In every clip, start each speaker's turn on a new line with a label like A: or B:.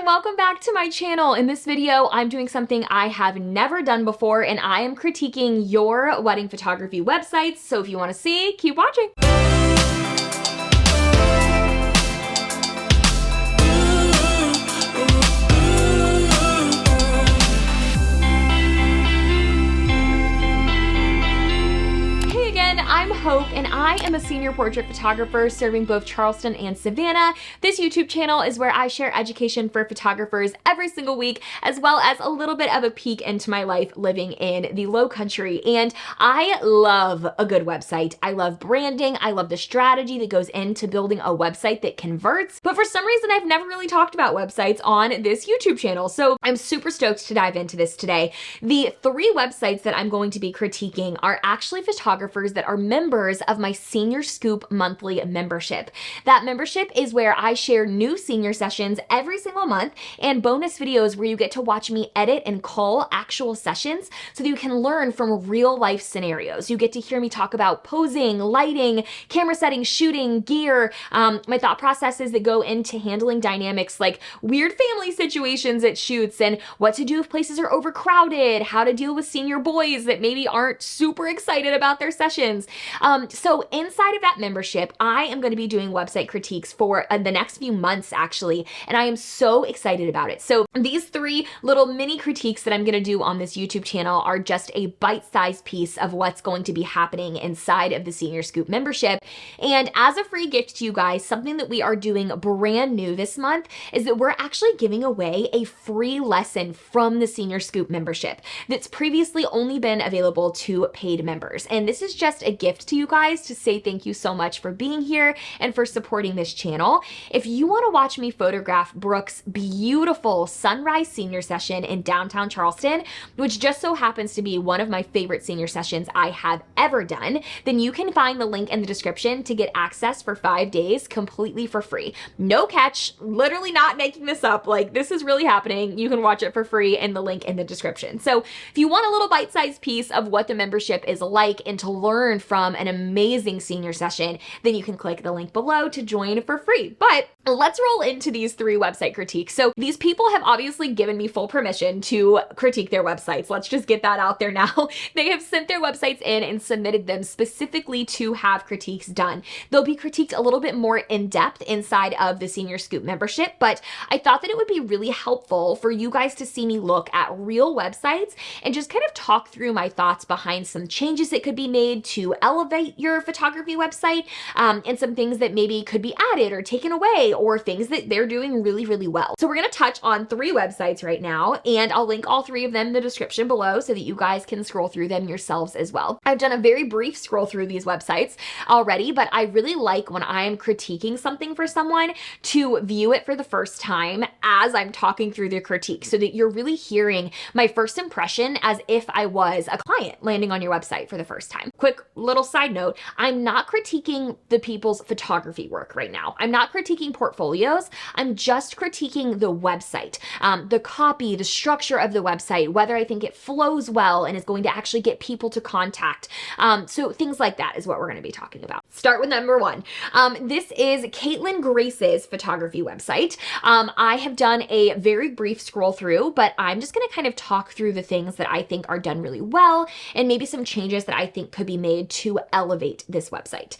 A: everyone, welcome back to my channel. In this video, I'm doing something I have never done before, and I am critiquing your wedding photography websites. So if you want to see, keep watching. I'm Hope, and I am a senior portrait photographer serving both Charleston and Savannah. This YouTube channel is where I share education for photographers every single week, as well as a little bit of a peek into my life living in the Low Country. And I love a good website. I love branding. I love the strategy that goes into building a website that converts. But for some reason, I've never really talked about websites on this YouTube channel. So I'm super stoked to dive into this today. The three websites that I'm going to be critiquing are actually photographers that are members of my Senior Scoop monthly membership. That membership is where I share new senior sessions every single month and bonus videos where you get to watch me edit and cull actual sessions so that you can learn from real life scenarios. You get to hear me talk about posing, lighting, camera settings, shooting, gear, my thought processes that go into handling dynamics like weird family situations at shoots and what to do if places are overcrowded, how to deal with senior boys that maybe aren't super excited about their sessions. So inside of that membership, I am going to be doing website critiques for the next few months actually, and I am so excited about it. So these three little mini critiques that I'm going to do on this YouTube channel are just a bite-sized piece of what's going to be happening inside of the Senior Scoop membership. And as a free gift to you guys, something that we are doing brand new this month is that we're actually giving away a free lesson from the Senior Scoop membership that's previously only been available to paid members. And this is just a gift to you guys to say thank you so much for being here and for supporting this channel. If you want to watch me photograph Brooke's beautiful sunrise senior session in downtown Charleston, which just so happens to be one of my favorite senior sessions I have ever done, then you can find the link in the description to get access for 5 days completely for free. No catch, literally not making this up, like this is really happening. You can watch it for free in the link in the description. So if you want a little bite-sized piece of what the membership is like and to learn from an amazing senior session, then you can click the link below to join for free. But let's roll into these three website critiques. So these people have obviously given me full permission to critique their websites. Let's just get that out there now. They have sent their websites in and submitted them specifically to have critiques done. They'll be critiqued a little bit more in depth inside of the Senior Scoop membership, but I thought that it would be really helpful for you guys to see me look at real websites and just kind of talk through my thoughts behind some changes that could be made to elevate your photography website, and some things that maybe could be added or taken away, or things that they're doing really, really well. So we're going to touch on three websites right now, and I'll link all three of them in the description below so that you guys can scroll through them yourselves as well. I've done a very brief scroll through these websites already, but I really like when I am critiquing something for someone to view it for the first time as I'm talking through the critique so that you're really hearing my first impression as if I was a client landing on your website for the first time. Quick little side note, I'm not critiquing the people's photography work right now. I'm not critiquing portfolios. I'm just critiquing the website, the copy, the structure of the website, whether I think it flows well and is going to actually get people to contact. So things like that is what we're going to be talking about. Start with number one. This is Caitlin Grace's photography website. I have done a very brief scroll through, but I'm just going to kind of talk through the things that I think are done really well and maybe some changes that I think could be made to elevate this website.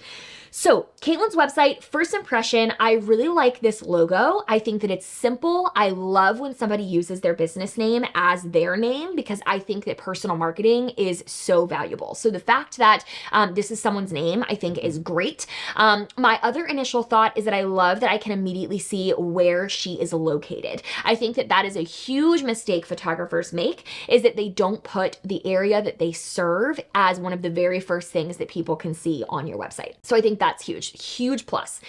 A: So Caitlin's website, first impression, I really like this logo. I think that it's simple. I love when somebody uses their business name as their name because I think that personal marketing is so valuable. So the fact that this is someone's name, I think is great. My other initial thought is that I love that I can immediately see where she is located. I think that that is a huge mistake photographers make, is that they don't put the area that they serve as one of the very first things that people can see on your website. So I think that's huge plus.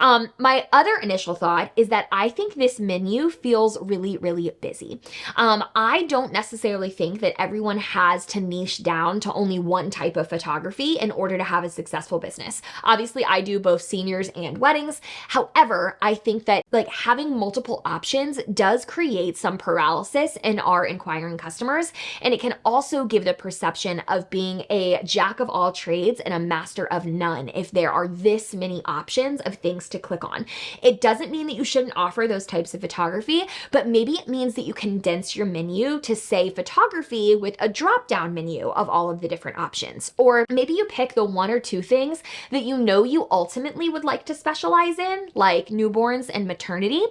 A: My other initial thought is that I think this menu feels really, really busy. I don't necessarily think that everyone has to niche down to only one type of photography in order to have a successful business. Obviously, I do both seniors and weddings. However, I think that like having multiple options does create some paralysis in our inquiring customers, and it can also give the perception of being a jack of all trades and a master of none if there are are this many options of things to click on. It doesn't mean that you shouldn't offer those types of photography, but maybe it means that you condense your menu to say photography with a drop-down menu of all of the different options. Or maybe you pick the one or two things that you know you ultimately would like to specialize in, like newborns and maternity,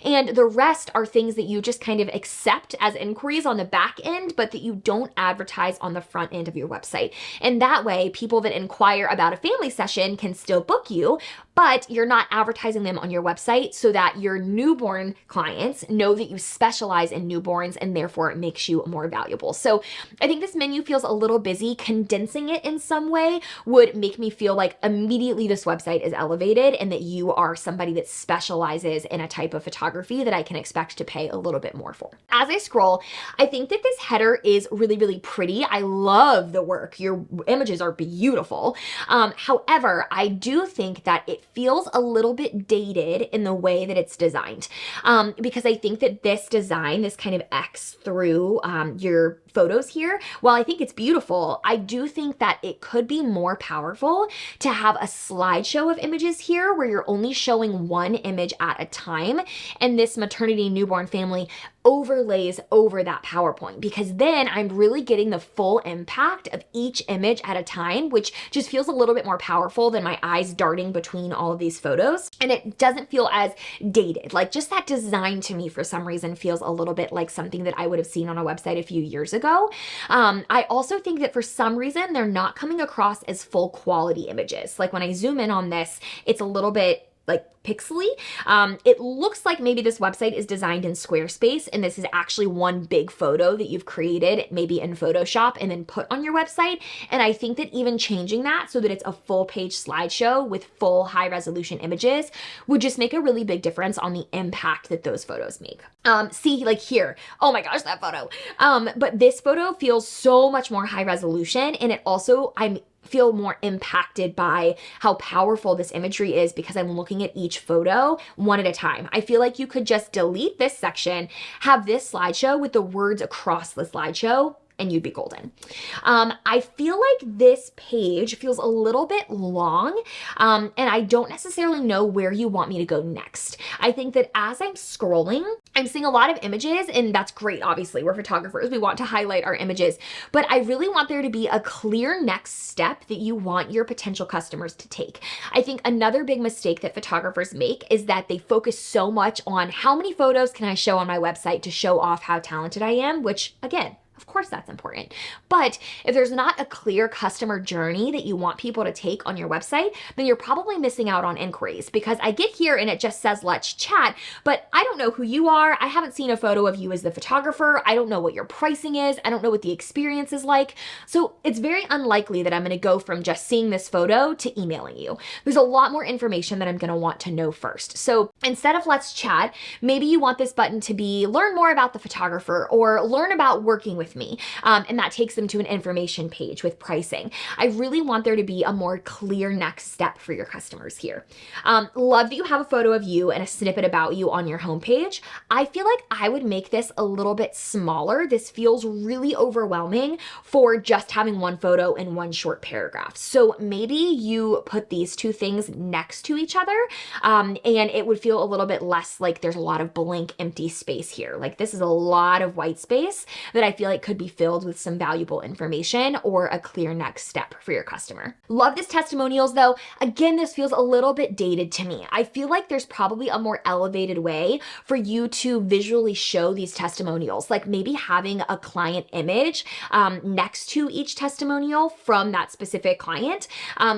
A: and the rest are things that you just kind of accept as inquiries on the back end, but that you don't advertise on the front end of your website. And that way, people that inquire about a family session can still book you, but you're not advertising them on your website so that your newborn clients know that you specialize in newborns, and therefore it makes you more valuable. So I think this menu feels a little busy. Condensing it in some way would make me feel like immediately this website is elevated and that you are somebody that specializes in a type of photography that I can expect to pay a little bit more for. As I scroll, I think that this header is really, really pretty. I love the work. Your images are beautiful. However, I do think that it feels a little bit dated in the way that it's designed, because I think that this design, this kind of X through your photos here, while I think it's beautiful, I do think that it could be more powerful to have a slideshow of images here where you're only showing one image at a time, and this maternity newborn family overlays over that PowerPoint, because then I'm really getting the full impact of each image at a time, which just feels a little bit more powerful than my eyes darting between all of these photos. And it doesn't feel as dated. Like, just that design to me for some reason feels a little bit like something that I would have seen on a website a few years ago. I also think that for some reason they're not coming across as full quality images. Like when I zoom in on this, it's a little bit like pixely. It looks like maybe this website is designed in Squarespace and this is actually one big photo that you've created maybe in Photoshop and then put on your website. And I think that even changing that so that it's a full page slideshow with full high resolution images would just make a really big difference on the impact that those photos make. See, like here, oh my gosh, that photo. But this photo feels so much more high resolution, and it also, feel more impacted by how powerful this imagery is because I'm looking at each photo one at a time. I feel like you could just delete this section, have this slideshow with the words across the slideshow, and you'd be golden. I feel like this page feels a little bit long, and I don't necessarily know where you want me to go next. I think that as I'm scrolling, I'm seeing a lot of images, and that's great. Obviously, we're photographers. We want to highlight our images, but I really want there to be a clear next step that you want your potential customers to take. I think another big mistake that photographers make is that they focus so much on how many photos can I show on my website to show off how talented I am, which again, of course that's important. But if there's not a clear customer journey that you want people to take on your website, then you're probably missing out on inquiries, because I get here and it just says, let's chat, but I don't know who you are. I haven't seen a photo of you as the photographer. I don't know what your pricing is. I don't know what the experience is like. So it's very unlikely that I'm going to go from just seeing this photo to emailing you. There's a lot more information that I'm going to want to know first. So instead of let's chat, maybe you want this button to be learn more about the photographer or learn about working with me. And that takes them to an information page with pricing. I really want there to be a more clear next step for your customers here. Love that you have a photo of you and a snippet about you on your homepage. I feel like I would make this a little bit smaller. This feels really overwhelming for just having one photo in one short paragraph. So maybe you put these two things next to each other, and it would feel a little bit less like there's a lot of blank empty space here. Like this is a lot of white space that I feel like could be filled with some valuable information or a clear next step for your customer. Love this testimonials though. Again, this feels a little bit dated to me. I feel like there's probably a more elevated way for you to visually show these testimonials, like maybe having a client image next to each testimonial from that specific client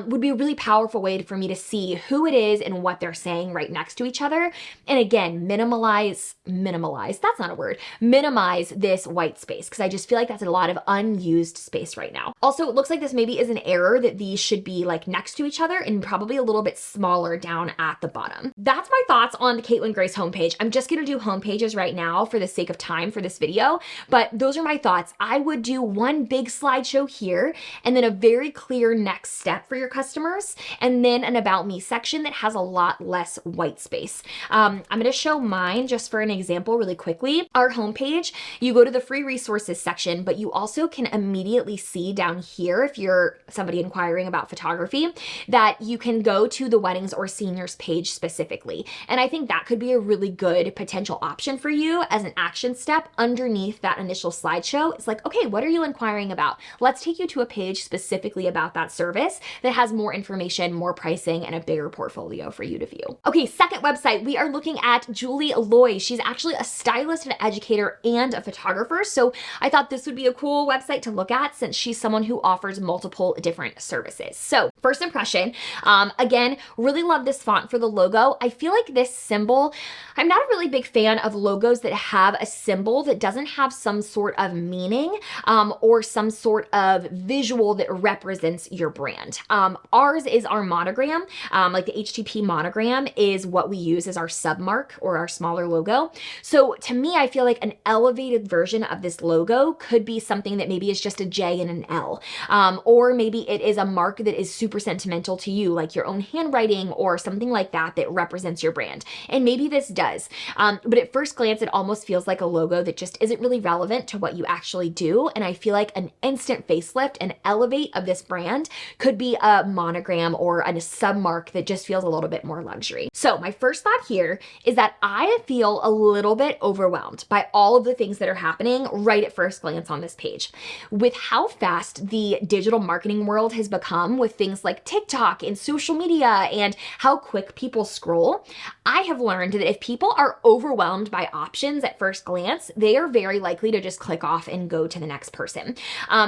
A: would be a really powerful way for me to see who it is and what they're saying right next to each other. And again, minimize, that's not a word, minimize this white space, because I just feel like that's a lot of unused space right now. Also, it looks like this maybe is an error that these should be like next to each other and probably a little bit smaller down at the bottom. That's my thoughts on the Caitlin Grace homepage. I'm just gonna do homepages right now for the sake of time for this video, but those are my thoughts. I would do one big slideshow here and then a very clear next step for your customers, and then an about me section that has a lot less white space. I'm gonna show mine just for an example really quickly. Our homepage, you go to the free resources services section, but you also can immediately see down here, if you're somebody inquiring about photography, that you can go to the weddings or seniors page specifically. And I think that could be a really good potential option for you as an action step underneath that initial slideshow. It's like, okay, what are you inquiring about? Let's take you to a page specifically about that service that has more information, more pricing, and a bigger portfolio for you to view. Okay, second website, we are looking at Julie Loy. She's actually a stylist, an educator, and a photographer. So I thought this would be a cool website to look at since she's someone who offers multiple different services. So first impression, again, really love this font for the logo. I feel like this symbol, I'm not a really big fan of logos that have a symbol that doesn't have some sort of meaning or some sort of visual that represents your brand. Ours is our monogram, like the HTTP monogram is what we use as our submark or our smaller logo. So to me, I feel like an elevated version of this logo could be something that maybe is just a J and an L, or maybe it is a mark that is super sentimental to you, like your own handwriting or something like that that represents your brand. And maybe this does, but at first glance, it almost feels like a logo that just isn't really relevant to what you actually do. And I feel like an instant facelift and elevate of this brand could be a monogram or a submark that just feels a little bit more luxury. So my first thought here is that I feel a little bit overwhelmed by all of the things that are happening right at first glance on this page. With how fast the digital marketing world has become with things like TikTok and social media and how quick people scroll, I have learned that if people are overwhelmed by options at first glance, they are very likely to just click off and go to the next person.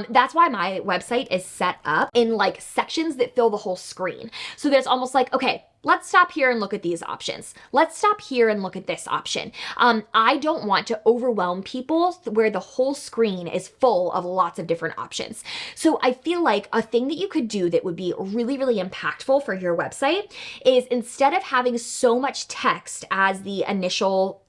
A: That's why my website is set up in like sections that fill the whole screen. So that it's almost like, okay, let's stop here and look at these options. Let's stop here and look at this option. I don't want to overwhelm people where the whole screen is full of lots of different options. So I feel like a thing that you could do that would be really, really impactful for your website is instead of having so much text as the initial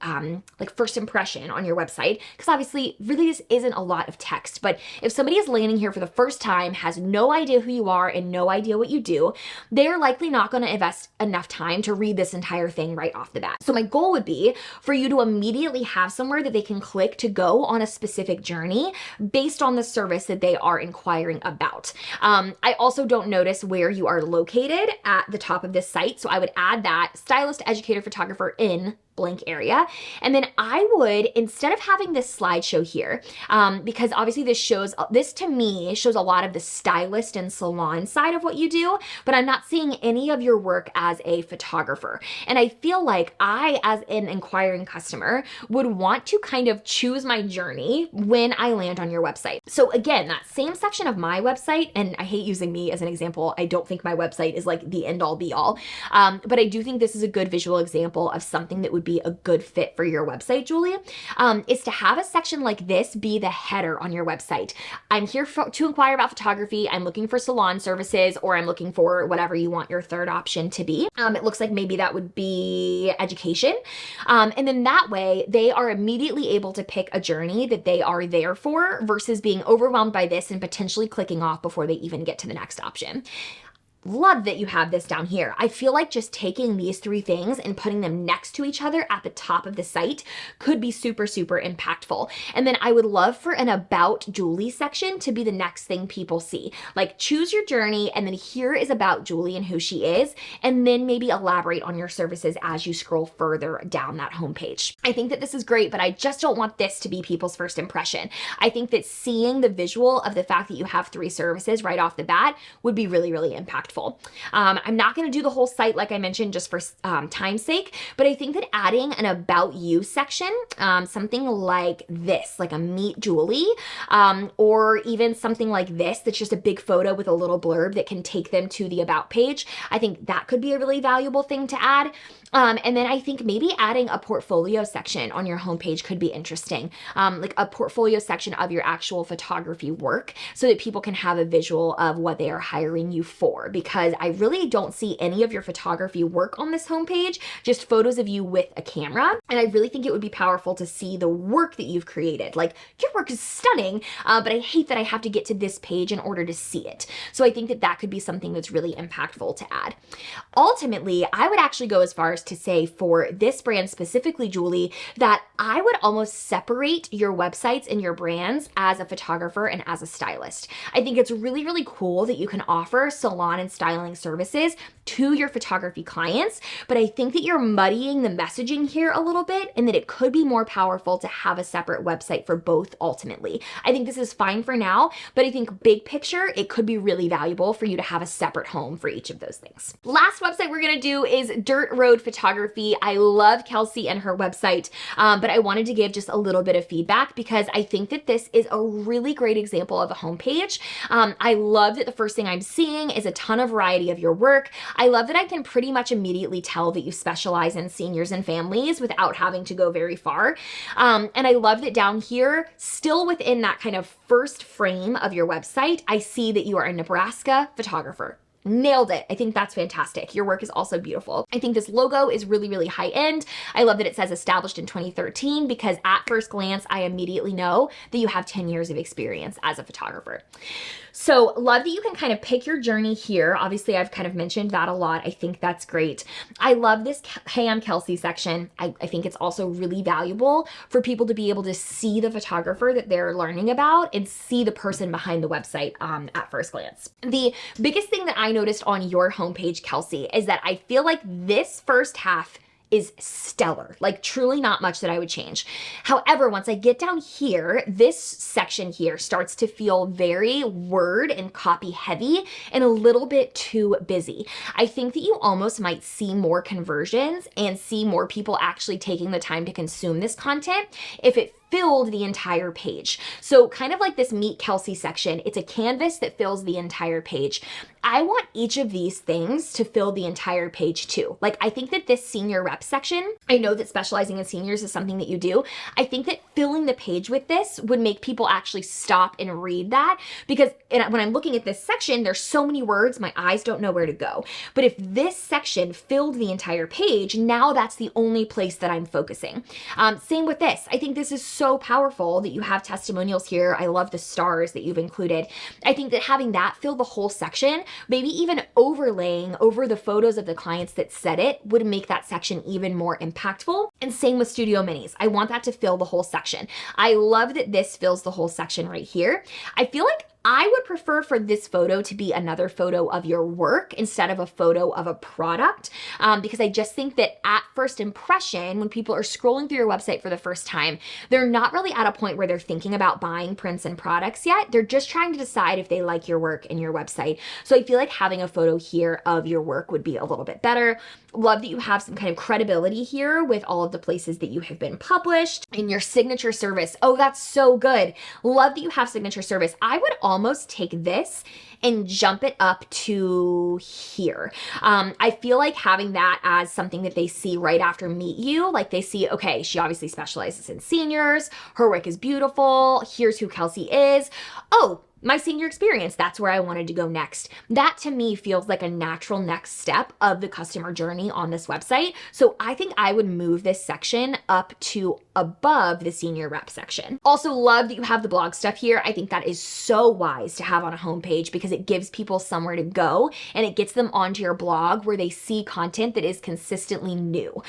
A: like first impression on your website, because obviously really this isn't a lot of text, but if somebody is landing here for the first time, has no idea who you are and no idea what you do, they're likely not going to invest enough time to read this entire thing right off the bat. So my goal would be for you to immediately have somewhere that they can click to go on a specific journey based on the service that they are inquiring about. I also don't notice where you are located at the top of this site, so I would add that stylist, educator, photographer in blank area. And then I would, instead of having this slideshow here, because obviously this to me shows a lot of the stylist and salon side of what you do, but I'm not seeing any of your work as a photographer. And I feel like I, as an inquiring customer, would want to kind of choose my journey when I land on your website. So again, that same section of my website, and I hate using me as an example, I don't think my website is like the end all be all, but I do think this is a good visual example of something that would be a good fit for your website, Julie, is to have a section like this be the header on your website. I'm here to inquire about photography. I'm looking for salon services, or I'm looking for whatever you want your third option to be. It looks like maybe that would be education. And then that way they are immediately able to pick a journey that they are there for versus being overwhelmed by this and potentially clicking off before they even get to the next option. Love that you have this down here. I feel like just taking these three things and putting them next to each other at the top of the site could be super, super impactful. And then I would love for an About Julie section to be the next thing people see. Like choose your journey, and then here is about Julie and who she is, and then maybe elaborate on your services as you scroll further down that homepage. I think that this is great, but I just don't want this to be people's first impression. I think that seeing the visual of the fact that you have three services right off the bat would be really, really impactful. I'm not going to do the whole site like I mentioned just for time's sake, but I think that adding an About You section, something like this, like a Meet Julie, or even something like this that's just a big photo with a little blurb that can take them to the About page, I think that could be a really valuable thing to add. And then I think maybe adding a portfolio section on your homepage could be interesting, like a portfolio section of your actual photography work so that people can have a visual of what they are hiring you for, because I really don't see any of your photography work on this homepage, just photos of you with a camera. And I really think it would be powerful to see the work that you've created. Like your work is stunning, but I hate that I have to get to this page in order to see it. So I think that that could be something that's really impactful to add. Ultimately, I would actually go as far as ours to say for this brand specifically, Julie, that I would almost separate your websites and your brands as a photographer and as a stylist. I think it's really, really cool that you can offer salon and styling services to your photography clients, but I think that you're muddying the messaging here a little bit and that it could be more powerful to have a separate website for both ultimately. I think this is fine for now, but I think big picture, it could be really valuable for you to have a separate home for each of those things. Last website we're gonna do is Dirt Road Photography. I love Kelsey and her website, but I wanted to give just a little bit of feedback because I think that this is a really great example of a homepage. I love that the first thing I'm seeing is a ton of variety of your work. I love that I can pretty much immediately tell that you specialize in seniors and families without having to go very far. And I love that down here, still within that kind of first frame of your website, I see that you are a Nebraska photographer. Nailed it. I think that's fantastic. Your work is also beautiful. I think this logo is really, really high end. I love that it says established in 2013 because at first glance, I immediately know that you have 10 years of experience as a photographer. So love that you can kind of pick your journey here. Obviously, I've kind of mentioned that a lot. I think that's great. I love this Hey, I'm Kelsey section. I think it's also really valuable for people to be able to see the photographer that they're learning about and see the person behind the website at first glance. The biggest thing that I noticed on your homepage, Kelsey, is that I feel like this first half is stellar, like truly not much that I would change. However, once I get down here, this section here starts to feel very word and copy heavy and a little bit too busy. I think that you almost might see more conversions and see more people actually taking the time to consume this content if it filled the entire page. So kind of like this Meet Kelsey section, it's a canvas that fills the entire page. I want each of these things to fill the entire page too. Like I think that this senior rep section, I know that specializing in seniors is something that you do. I think that filling the page with this would make people actually stop and read that because when I'm looking at this section, there's so many words, my eyes don't know where to go. But if this section filled the entire page, now that's the only place that I'm focusing. Same with this. I think this is so powerful that you have testimonials here. I love the stars that you've included. I think that having that fill the whole section, maybe even overlaying over the photos of the clients that said it would make that section even more impactful. And same with Studio Minis. I want that to fill the whole section. I love that this fills the whole section right here. I feel like I would prefer for this photo to be another photo of your work instead of a photo of a product because I just think that at first impression, when people are scrolling through your website for the first time, they're not really at a point where they're thinking about buying prints and products yet. They're just trying to decide if they like your work and your website. So I feel like having a photo here of your work would be a little bit better. Love that you have some kind of credibility here with all of the places that you have been published in your signature service. Oh, that's so good. Love that you have signature service. I would almost take this and jump it up to here. I feel like having that as something that they see right after Meet You, like they see, okay, she obviously specializes in seniors. Her work is beautiful. Here's who Kelsey is. Oh, my senior experience, that's where I wanted to go next. That to me feels like a natural next step of the customer journey on this website. So I think I would move this section up to above the senior rep section. Also love that you have the blog stuff here. I think that is so wise to have on a homepage because it gives people somewhere to go and it gets them onto your blog where they see content that is consistently new.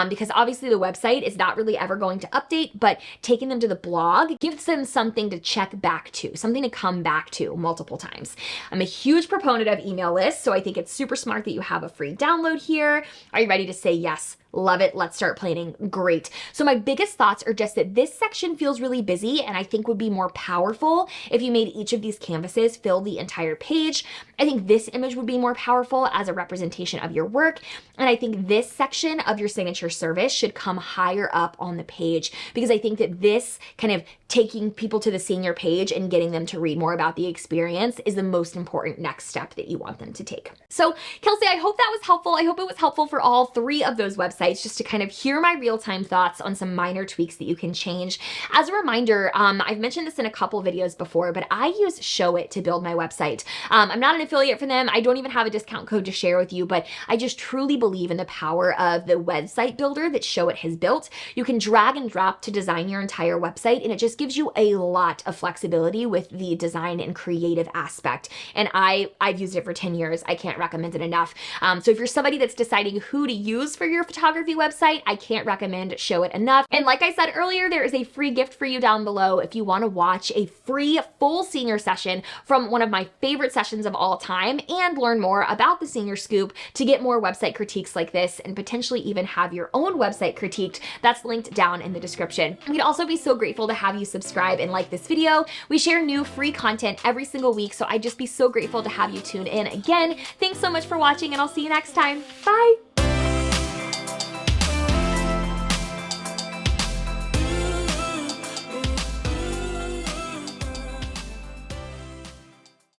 A: Because obviously the website is not really ever going to update, but taking them to the blog gives them something to check back to, something to come back to multiple times. I'm a huge proponent of email lists, so I think it's super smart that you have a free download here. Are you ready to say yes? Love it. Let's start planning. Great. So my biggest thoughts are just that this section feels really busy and I think would be more powerful if you made each of these canvases fill the entire page. I think this image would be more powerful as a representation of your work. And I think this section of your signature service should come higher up on the page because I think that this kind of taking people to the senior page and getting them to read more about the experience is the most important next step that you want them to take. So Kelsey, I hope that was helpful. I hope it was helpful for all three of those websites. websites just to kind of hear my real-time thoughts on some minor tweaks that you can change. As a reminder, I've mentioned this in a couple videos before, but I use Showit to build my website. I'm not an affiliate for them. I don't even have a discount code to share with you, but I just truly believe in the power of the website builder that Showit has built. You can drag and drop to design your entire website, and it just gives you a lot of flexibility with the design and creative aspect. And I've used it for 10 years. I can't recommend it enough. So if you're somebody that's deciding who to use for your photography website, I can't recommend Showit enough. And like I said earlier, there is a free gift for you down below if you want to watch a free full senior session from one of my favorite sessions of all time and learn more about the Senior Scoop to get more website critiques like this and potentially even have your own website critiqued. That's linked down in the description. We'd also be so grateful to have you subscribe and like this video. We share new free content every single week, so I'd just be so grateful to have you tune in. Again, thanks so much for watching, and I'll see you next time. Bye!